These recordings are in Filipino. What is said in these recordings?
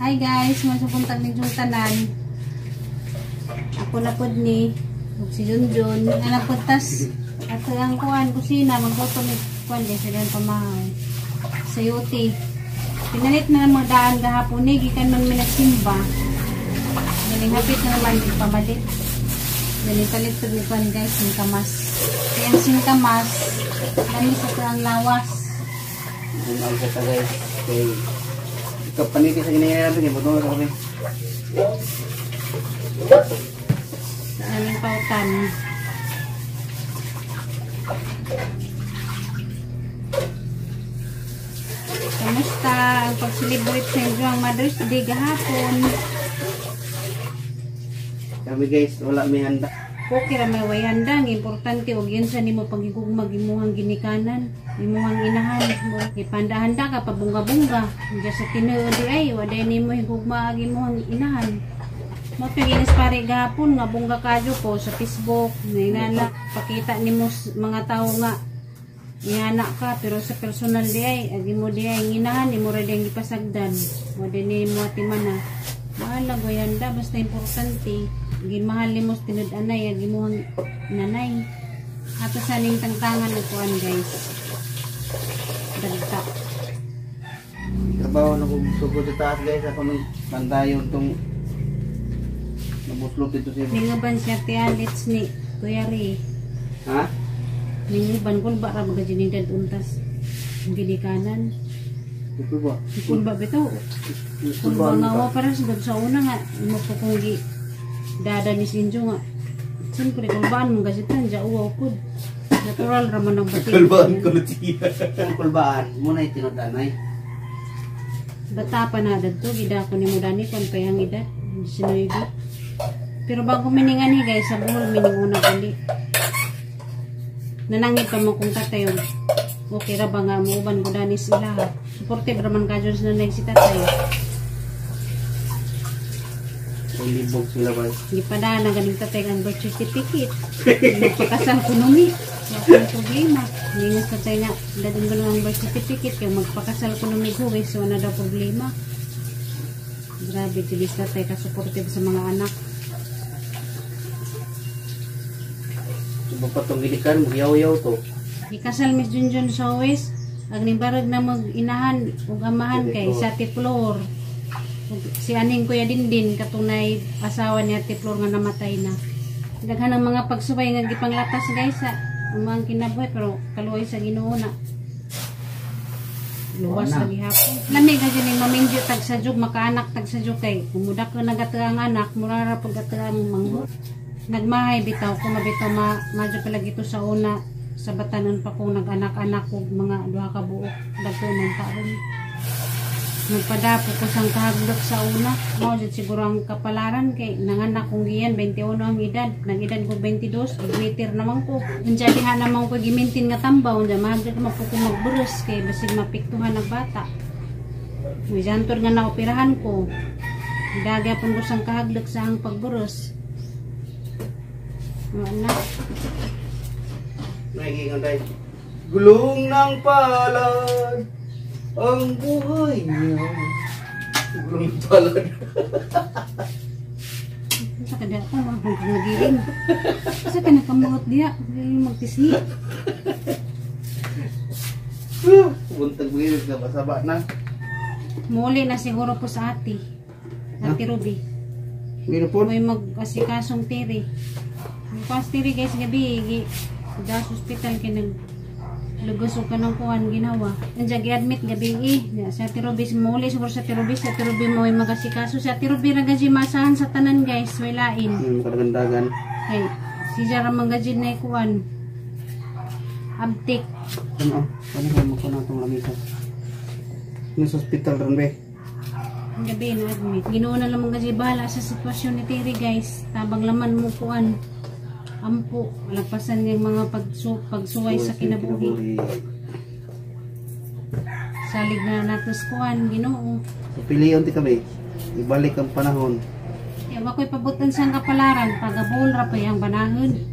Hi guys, masupuntag ni Juntanan. Ako na pod ni si Junjun. Anak po tas at ang kuhan kusina magluto ni kuhan guys sa pamahaw. Sa yuti. Pinalit na lang mga daan gahapon ni gikan man minagsimba. Galing hapit na naman pamalit. Galing palit to ni kuhan guys ng kamas. Kaya ang singkamas kami sa ang lawas. Ang sa guys. Okay. Kapaniti sa ginagawa natin, matulog kami. Aming pautan. Kamusta ang pag-celebrate sa inyo ang Mother's Day gahapon? Kami guys, wala may handa. Okay ra may way handa, ang importante og yun sa nimo pagigugmag imuhang ginikanan, imuhang inahan. Ipanda-handa ka pabunga-bunga. Diya sa tinuod di ay waday nimo higugma ag imuhang inahan. Mo ginis pare gahapon nga bunga kadyo po sa Facebook, ningana pakita nimo mga tawo nga ingana ka pero sa personal di ay ag imo di ay inahan imo ra ding gipasagdan. Waday nimo atimana. Mahal go handa basta importante. Gimahal mo sa tinud anay ag imuhang nanay. Ato sa ning tangtangan og kuan guys. Dagta. Trabaho na kung sugod sa taas guys, ako nung pandayon itong nabuslot dito siya. Ninguban siya tialits ni Kuya Ri. Ha? Ninguban kung ba ra magaginidad untas. Ang ginikanan. Ito ba? Kung ba bitaw. Kung ba nga para sa una nga imo po kung dada ni Sinjo nga. Siyempre, kulbaan mong gasitan, dya uwaw po. Natural raman ng bating. Kulbaan ko na siya. Ang kulbaan, muna yung tinodanay. Bata pa na dad to, gida ko ni Mudani, pampayang edad. Sinoygo. Pero bago miningan ni guys, sa buhol mining una gali. Nanangit pa mo kung tatayo. Okay ra ba nga mo uban Mudani sila ha. Supportive raman ka dyan sa nanay si tatay. Libog sila ba? Hindi pa na galing tatay ang birth certificate. Magpakasal ko numi. Wala ang problema. Hindi tatay na dadong gano'n ang birth certificate. Kaya magpakasal ko numi huwis. So, wala daw problema. Grabe, tilis tatay ka-supportive sa mga anak. Iba pa itong gilikan, magyaw-yaw to. Ikasal Miss Junjun sa huwis. Ang nibarag na mag-inahan o amahan kay sa tiplor. Si aning Kuya Dindin katunay asawa niya tiplor nga namatay na. Daghan ang mga pagsubay nga gipanglatas guys sa mga kinabuhi pero kaluoy sa Ginoo na. Luwas lagi hapon. Lami ka dyan yung mamingyo tag sa jug makaanak tag sa jug kay kumudak ko nagatuang anak murara pagatuang manggo. Nagmahay bitaw ko mabitaw madyo pala gito sa una sa batanon pa kung nag-anak-anak ko mga duha ka buok dagko ng taon. Nagpadapo ko sang kahaglok sa una. Mao jud siguro ang kapalaran kay nanganak kong giyan 21 ang edad. Nag-edad ko 22, ig-meter naman ko. Unja diha naman ko gimintin nga tambaw, unja mahagad ko ko magburus kay basig mapiktuhan ng bata. May jantor nga naoperahan ko. Daga pun ko sang kahaglok sa ang pagburus. Wala. Nakikingan tayo. Gulong ng palad ang buhay niya. Gulong palad. Sa kada ko hanggang nagiling. Sa kana kamuot diha, magtisni. Buntag bilis ka masaba na. Muli na siguro po sa ati. Ati Ruby. Ngino po? May mag-asikasong tiri. May pas tiri guys gabi. Da hospital kay nagluguso ka ng kuhan ginawa. Nandiyan gi-admit gabi sa Ati Ruby. Muli siguro sa Ati Ruby. Sa Ati Ruby mo may mag-asikaso. Sa Ati Ruby ragaji masahan sa tanan guys. Walain. Kadagandagan. Hey, si Jara manggajid na kuhan. Abtik. Ano? Ano ba mo ko na itong lamisa? Nasa hospital rin ba? Gabi na admit. Ginoon na lamang kasi bahala sa sitwasyon ni Terry guys. Tabang laman mo kuan. Ampo. Malagpasan yung mga pagsuway sa kinabuhi. Salig na natos kuan. Ginoo. So, piliyon ti kami. Ibalik ang panahon. Kaya ako'y pabutan siyang kapalaran. Pagabol ra pa yung banahon.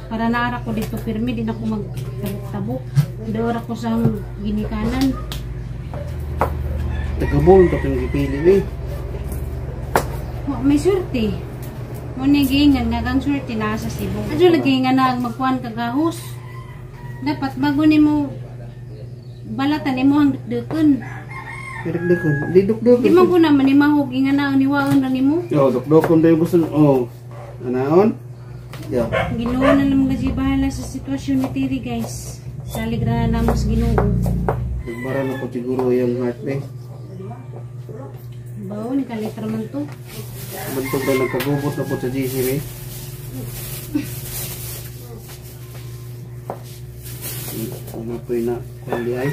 Para naara ko dito pirmi. Di na ako magtabok. Doon ako sa ginikanan. Tagabol tapos yung ipili eh. May surti. Muna giingan nga kang surti na sa Cebu. Adyo lagi nga na magkuhan kagahos. Dapat bago ni mo balatan ni mo ang dukdukon. Dukdukon. Di dukdukon. Di man ko naman ni mahog nga na ang niwaon na ni mo. Oh, dukdukon daw yung gusto. Oh. Anaon? Yeah. Ginoo na lang kasi bahala sa sitwasyon ni Tiri guys. Salig na naman sa Ginoo. Nagbara na po siguro yung heart eh. Bawo ni kalitra man to. Bantog na nagkagubot na po sa GC eh. Ano po yun na kundi ay?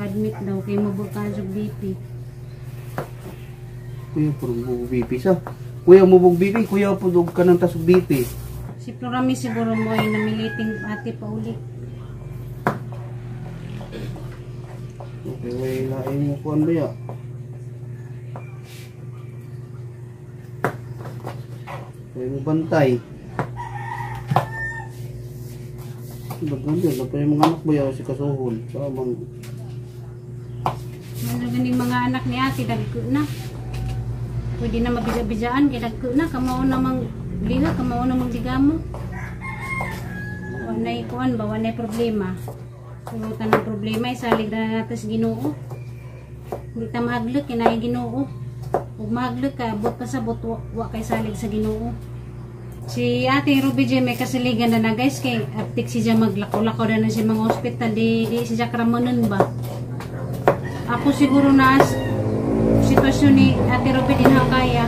Admit daw kay mabukad og BP. Kuya po mabug BP sa. Kuya mabug BP, kuya po dog ka ng tasog BP. Si Florami siguro mo ay namiliting ate pa ulit. Okay, way lain mo kuan ba ya? Way mo bantay. Bagan din, pa yung mga anak ba ya si kasuhol? Sa mang Ano ganing mga anak ni ate dagko na. Pwede na mabija-bijaan kay dagko na kamao namang liha, kamao namang digamo. Wanay kuan ba wanay problema. Kung tanang problema isalig na natas Ginoo. Hindi ta mahaglot kinay Ginoo. Ug mahaglot ka abot pa sa bot wa kay salig sa Ginoo. Si Ate Ruby J may kasaligan na guys kay aptik siya maglakaw-lakaw na sa mga ospital di siya kramanon ba. Ako siguro na sitwasyon ni Ate Ruby din kaya.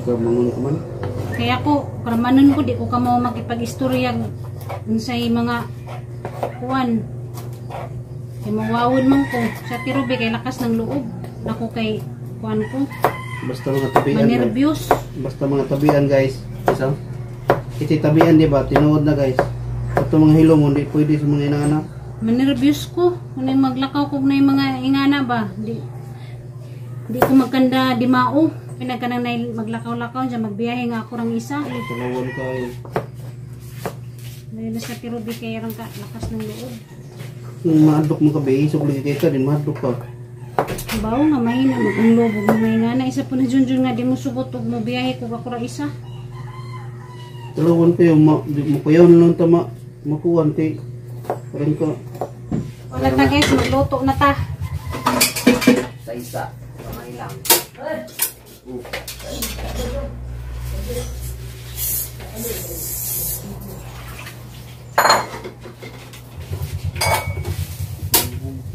kamangon ka man. Kaya ako kramanon ko di ko ka mo makipag-istorya unsay mga kuan. Kay mawawon man ko sa Ate Ruby kay lakas ng loob. Ako kay kuan ko. Basta mga tabian. Manervyos. Basta mga tabian guys. Isa. Iti tabian di ba? Tinuod na guys. Ito mga hilom hindi pwede sa mga inaanak. Manervyos ko. Kung maglakaw ko na yung mga ingana ba. Di ko magkanda di mao. Pinagka nang maglakaw-lakaw dyan. Magbiyahe nga ako rang isa. Ay, talawan ka eh. Dahil na sa tirubi kaya rang lakas ng loob. Kung maadok mo ka ba, isog lagi kayo ka din, maadok ka. Bawo nga mahina. Ang lobog mo may ingana. Isa po na dyan nga di mo subot. Huwag mo biyahe ko ako rang isa. Talawan kayo, di mo kayo na lang tama. Makuhan kay. Parang ka. Wala ta guys. Magluto na ta. Sa isa. Kamay lang.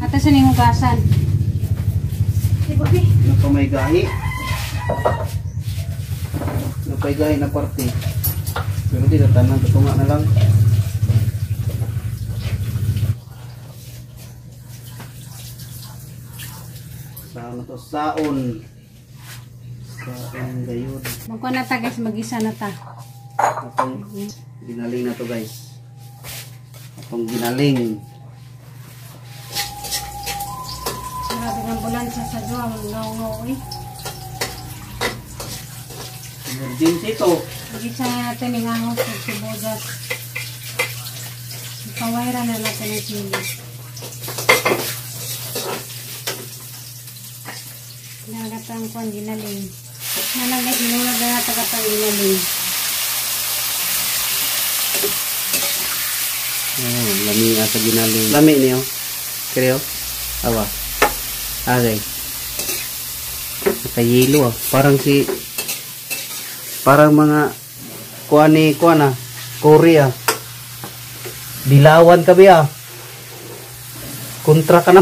Ata sa ning hugasan. Diba eh? Napamay gahi. Napay gahi na parte. Pero di tatanang tutunga na lang. Saan to? Saon. Saon gayud. Magkuha na ta guys. Mag-isa na ta. Atong ginaling na to guys. Atong ginaling. Grabe ng ambulansya sa Joa. Ngaw-ngaw eh. Emergency to. Mag-isa na natin yung ahos ng sibuyas. Ipawayra na natin ang chili. Nagatang ko ang ginaling. Nalagay yung nagatagatang ginaling. Oh, lami sa ginaling. Lami niyo. Kreo. Awa. Okay. Nakayelo ah. Parang mga kuan ah. Korea. Dilawan ka ba? Kontra ka na.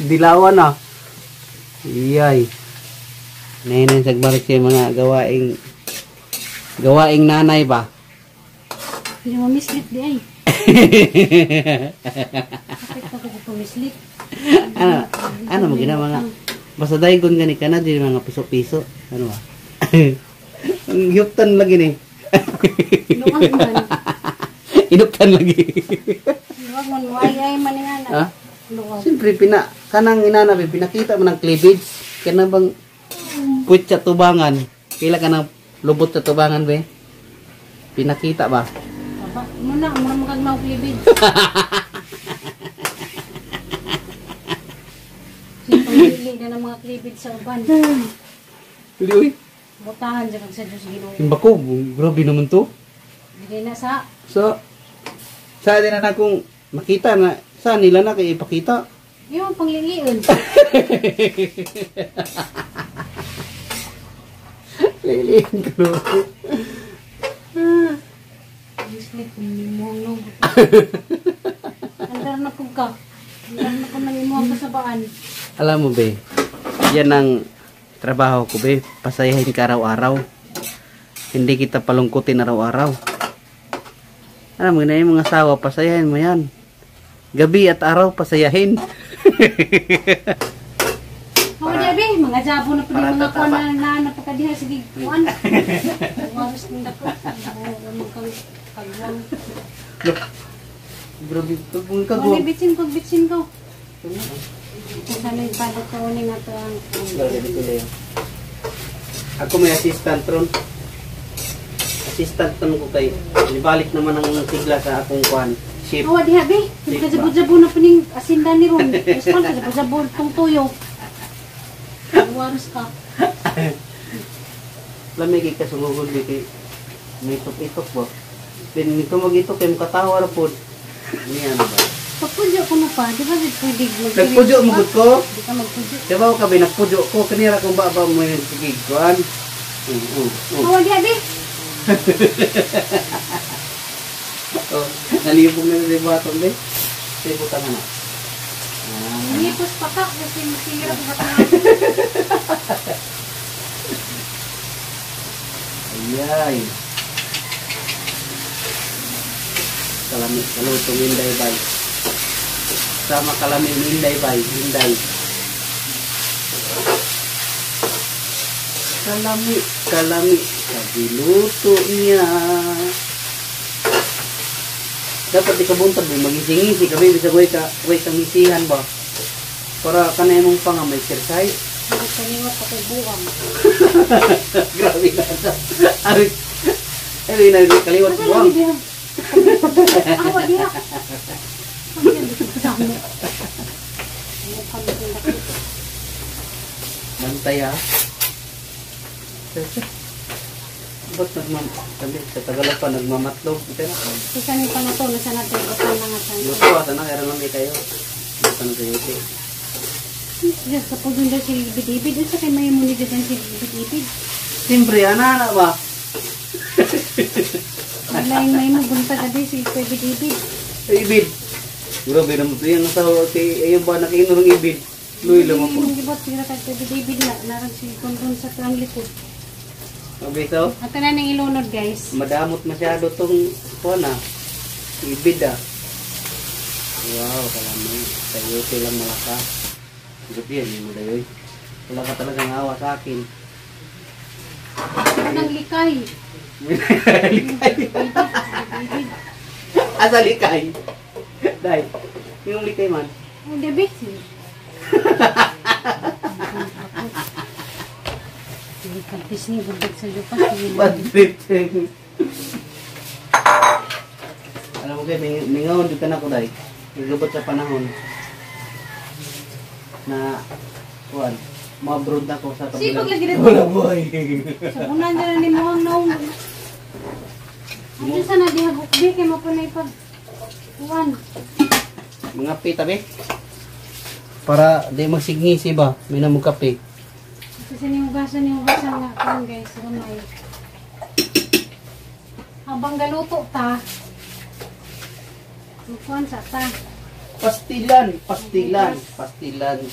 Dilawan ah. Iyay. Nainin sagbalik siya mga gawaing nanay ba? Hindi mo mislit di ay. Bakit ako ko mislit? Ano mo ginawa nga? Basta dahil gani ka na din mga piso-piso. Ano ba? Ang yuptan lagi ni. Luwag man. Inuptan lagi. Luwag man. Ay maningana. Ha? Luwag. Siyempre, kanang inana, pinakita mo ng cleavage. Kana bang put sa tubangan. Kila ka ng lubot sa tubangan, be? Pinakita ba? Aba. Muna, mura magkagmaw klibid. Pili na ng mga klibid sa uban. Hindi, uy. Butahan dyan kag sa Diyos Ginoo. Timba ko, grabe naman to. Hindi na sa. So, sa din na akong makita na, saan nila na kayo ipakita? Yung pangliliin. Liliin ko. Sleep, mo ang logo. Andar na po ka. Andar na po nang imuha ka sa baan. Alam mo, be, yan ang trabaho ko, be. Pasayahin ka araw-araw. Hindi kita palungkutin araw-araw. Alam mo, na yung mga asawa, pasayahin mo yan. Gabi at araw, pasayahin. Mga diabe, mga jabo na po yung mga kuwan na napakadiha. Sige, kuwan. Waros ng dako. Kagwang. Grabe, kagwang ka Kung bitsin ko. Sana yung padat ko uning nga ito ang... Ako may assistant ron. Assistant ron ko kay. Nibalik naman ang sigla sa akong kuwan. Ship. Awa diha be, kajabo-jabo na po ning asindan ni Ron. Mas pa kajabo-jabo tong tuyo. Waros ka. Lamig ka sumugod dito. May itok-itok ba? Then nito mag-itok kay makatawa ra pod. Niya ba? Pagpudyo ko na pa, di ba pwede mag- Nagpudyo mo gud ko? Di ka magpudyo. Diba ko kabi nagpudyo ko kanira kung baba mo yung sigig kuan. Awa diha be. Oh, nalibog na sa baton be. Say butang na. Nipos pa ka kasi masira ko ba Ayay. Kalami, kalutong Inday bay. Sama kalami Inday bay, Inday. Kalami, kagiluto niya. Dapat ikabuntag mo, magising-ising kami, bisa way kang isihan ba? Para kanay mong panga may sirsay. Kaliwat ako buwang. Grabe na ito. Ay, kaliwat Masa buwang. lagi diha? Awa diha. Ang yan, dito ko sa mo. Ano ka nito na ko? Bantay ha. Ba't sabi, sa Tagalog pa, nagmamatlog. Ito na. Isa ni pa na to, nasa natin, butang na nga sa Luto, asa na, kaya naman kayo. Basta na kayo, ito. Yes, kapag doon daw si Ibid-Ibid, doon sa kay may muni dyan si Ibid-Ibid. Siyempre, ana ba? Wala yung may mo, bunta ka din si Ibid-Ibid. Ibid. Grabe naman ito yan. Ayun ba, nakiinurong ibid. Luy lang ako. Hindi ba sila kay Ibid-Ibid na, narang si Kondon sa tuang likod. Okay, so, At na nang ilunod guys. madamot masyado itong kuwan ah. Ibid ah. Wow, kalamay. Tayo silang malakas. Gabi yan, yung mudayoy. Wala ka talagang awa sa akin. Nang likay. Likay. Ibid. Asa likay? Dahil, yung likay man. Oh, David. Hindi kapis ni bundag sa lupa. Badbiting. Alam mo kayo, mingawon dito na ko dahil. Nagabot sa panahon. Na, kuwan, ma-abroad na ko sa Sipag lagi rin. Wala boy. Sa unan dyan ni mo ang naong. Ano sana dihabok di kay mapunay pag kuwan. Mga pita be. Para di magsignisi ba, may namong kape. Kasi nihugasan nga kuwan guys. Ramay. Habang galuto ta. Kuwan sa ta. Pastilan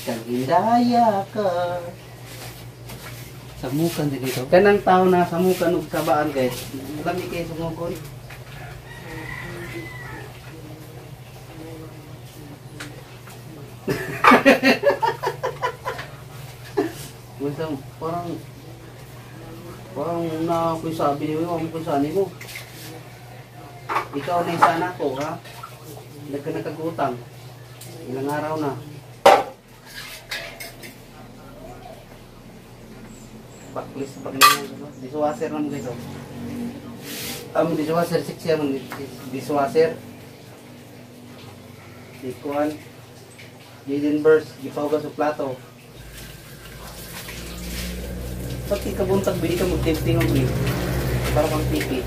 kang indaya ka. Samukan din dito. Kanang tao na samukan ug sabaan guys. Lami kay sumukon. Parang na ako sabi niyo, ako ko sani mo. Ikaw na yung sana ko, ha? Hindi ka nakagutang. Ilang araw na. Paklis, paklis. Dishwasher lang guys. dishwasher, siya man dishwasher. Ikuan. Jaden burst, gipahugas sa plato. Pati kabuntag, bili ka mag-tempting ang bili. Para kang pipi.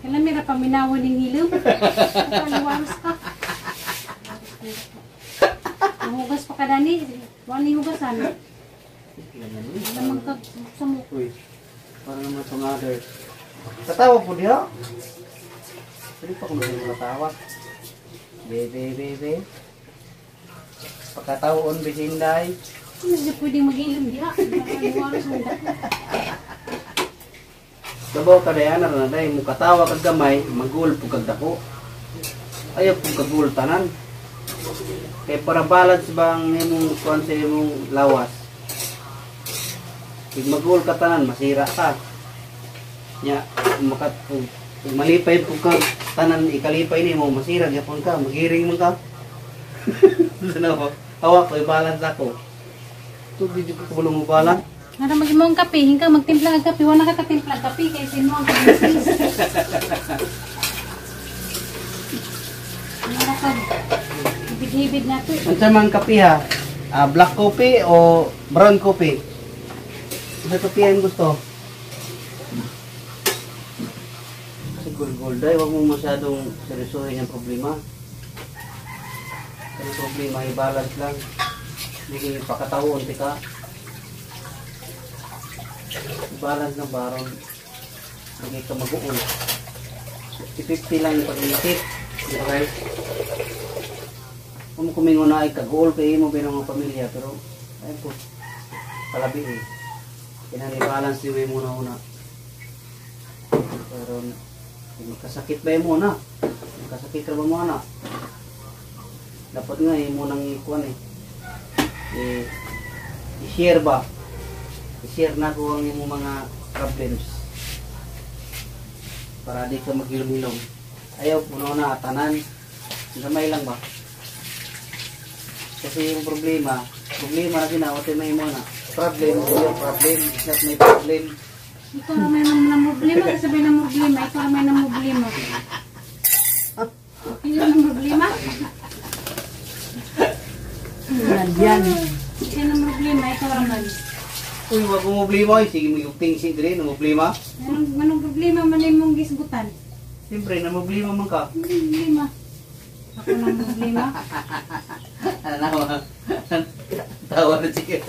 Kailan mira paminawan ng hilom? Paliwaras ka. Hugas pa ka dani. Wala yung hugasan. Lamang ka sa mo. Uy, para naman itong other. Katawa po diha. Pwede pa kung hindi mo natawa. Bebe. Pagkataon, bisinday. Hindi pwedeng mag-hilom diha. Paliwaras mo dako. Dabaw ka dayan na day mo katawa kag gamay, magul pug kag dako. Ayaw pug kagul tanan. Kay para balance bang imong kuan sa imong lawas. Pag magul ka tanan, masira ka. Nya makat pug malipay pug kag tanan ikalipay nimo, masira gyapon ka, magiring man ka. Ano? Hawak ko balance ako. Tubig ko bulong mo balance. Nara mag-imong kape, hingka magtimpla ng kape, wala ka katimpla ng kape, kaya sino ang kabisis. Nara ka, hibid-hibid na ito. Ano sa mga kape ha? Black coffee o brown coffee? Ano kape ang gusto? Kasi gold ay, huwag mo masyadong seryosohin yung problema. Yung problema, i-balance lang. Hindi pakataon, tika. Balance ng baron. Hindi ka mag-uul. 50 lang yung pag-iisip. Di ba guys? Kung kumingon na ay kag-uul kayo mo binang mga pamilya. Pero ayun po. Palabi eh. Pinani-balance nyo yung muna-una. Pero magkasakit ba yung muna? Magkasakit ka ba muna? Dapat nga yung munang ikuan eh. I-share ba? I-share na ko ang iyong mga problems para di ka maghilom-hilom. Ayaw, puno na atanan. Gamay lang ba? Kasi yung problema na sinawate may mo na. Problem, yung problem, is not my problem. Ikaw na may ng problema, kasabay ng problema, ikaw na may ng problema. Ikaw ng problema? Yan. Ikaw ng problema, ikaw naman. Uy, wag mo problema eh. Sige mo yung tingsi din, na problema. Anong problema man ay mong gisgutan? Siyempre, na problema man ka. Hindi problema. Ako ng problema. Ano? Tawa na siya.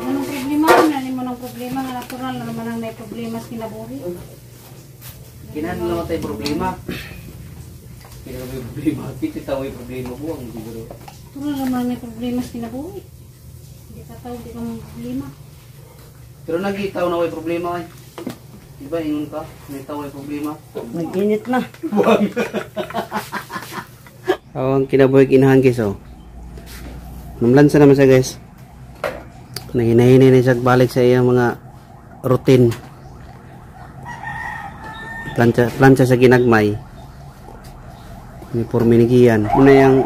Anong problema? Ano mo ng problema? Nga natural na naman ang may problema sa kinabuhi. Kinahanglan naman tayo problema. Kinahanglan may problema. Piti tayo may problema po ang siguro. Natural naman may problema sa kinabuhi. Hindi ka tao, hindi ka mong problema. Pero nagitaw na may problema ay. Diba, ingon ka? May tao may problema. Nag-init na. Buwag. Ang kinabuhi kinahan guys oh. Namlansa naman siya guys. Nahinahinay na siya balik sa iyang mga routine. Plancha sa ginagmay. Uniforme ni Gian. Muna yung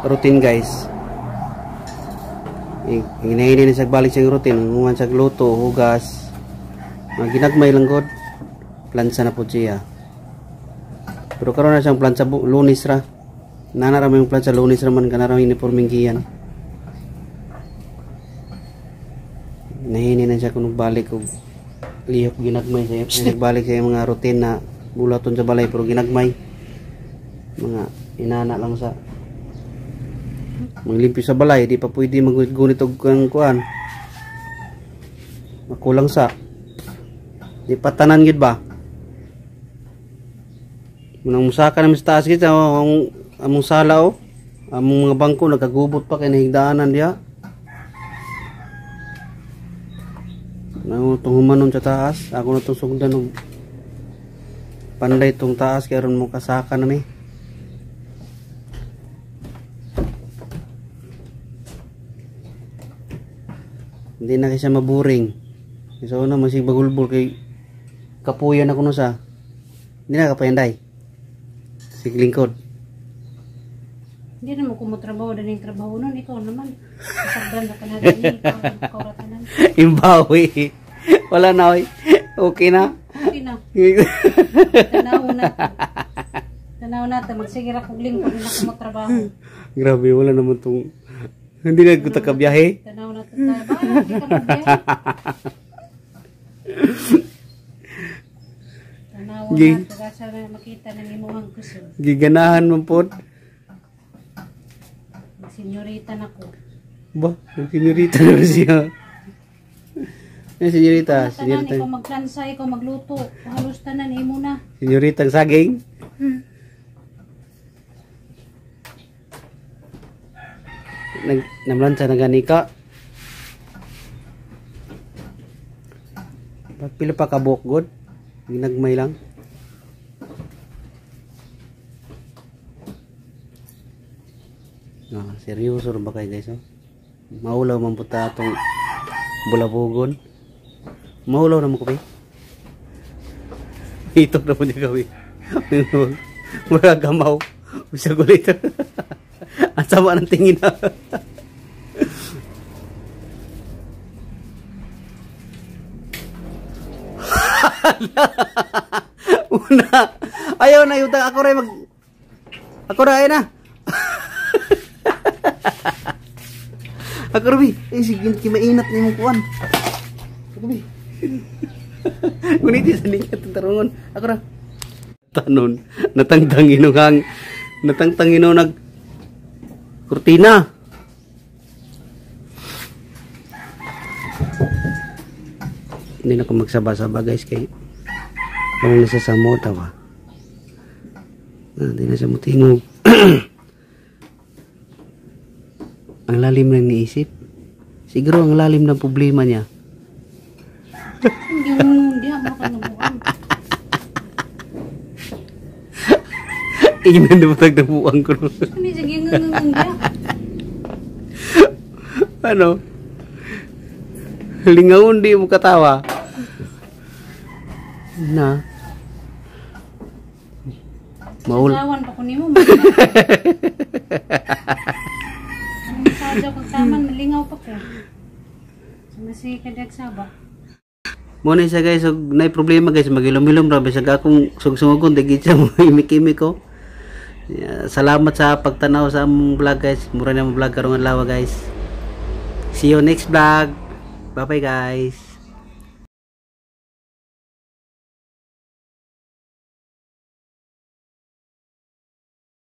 routine guys. Hinahinay na siya balik sa iyang routine. Nguman siya luto, hugas. Mga ginagmay lang god. Plancha na po siya. Pero karoon na siyang plancha lunis ra. Nanarama yung plancha lunis raman kanarama uniforme ni Gian. Nahini na siya kung nagbalik o lihok ginagmay siya. Nagbalik siya yung mga routine na bulaton sa balay pero ginagmay. Mga inana lang sa maglimpyo sa balay. Di pa pwede maggunit og kang kuan. Makulang sa. Di pa tanan gid ba? Munang musaka na sa taas gid among sala o. Among mga bangko nagkagubot pa kay nahigdaanan diha. Ako itong humanon sa taas. Ako na itong sugdan og panday itong taas kaya ron mo kasaka na may. Hindi na kasi maburing. Kasi una masig bagulbol kay kapuyan ako no sa. Hindi na kapayanday. Sig lingkod. Hindi naman kumutrabaho din yung trabaho nun. Ikaw naman. Kasagdan na ka na din. Ikaw ratanan. Imbawi. Wala na oy. Okay na. Okay na. Tanaw na. Tanaw na. Magsigir akong lingkod na ako magtrabaho. Grabe, wala naman tong... Hindi na ko kabiyahe. Tanaw na. Hindi ka magbiyahe. Tanaw na. Tagasa na makita ng imuhang kusog. Giganahan mo po. Senyorita na ko. Ba? Senyorita na siya. Senyorita. Tanan, ikaw magplansa, ikaw magluto. Halos tanan, imo na. Senyorita saging. Namlansa na gani ka. Pila pa ka buok god? Ginagmay lang. Seryoso ba kayo guys? Maulaw man po ta itong bulabugon. Maulaw naman ko ba? Ito na po niya kami. Mura gamaw. Usa ko dito. Ang sama ng tingin na. Una. Ayaw na yung ako rin mag... Ako na, ayaw na. Ako Ruby, sige, mainat na yung kuwan. Ako Ruby. Ngunit isa niya tatarungon. Ako na. Tanon, natangtangin nung nag kurtina. Hindi na ako magsaba-saba guys kay parang nasa samota ba. Hindi na siya mutingog. Ang lalim na niisip. Siguro ang lalim ng problema niya. Hindi ako makanubuan. Inan na matag na buwang ko. Hindi, sige, nga. Ano? Lingawon di mo katawa. Na. Maul. Sasawan pa ko ni mo. Sadya kong taman, malingaw pa ko. Masih kadag saba. Muna siya guys, so, na problema guys, magilom-ilom rabi sa akong sugsungon, digit siya mo imik-imik ko. Salamat sa pagtanaw sa among vlog guys. Mura na among vlog karong adlaw guys. See you next vlog. Bye bye guys.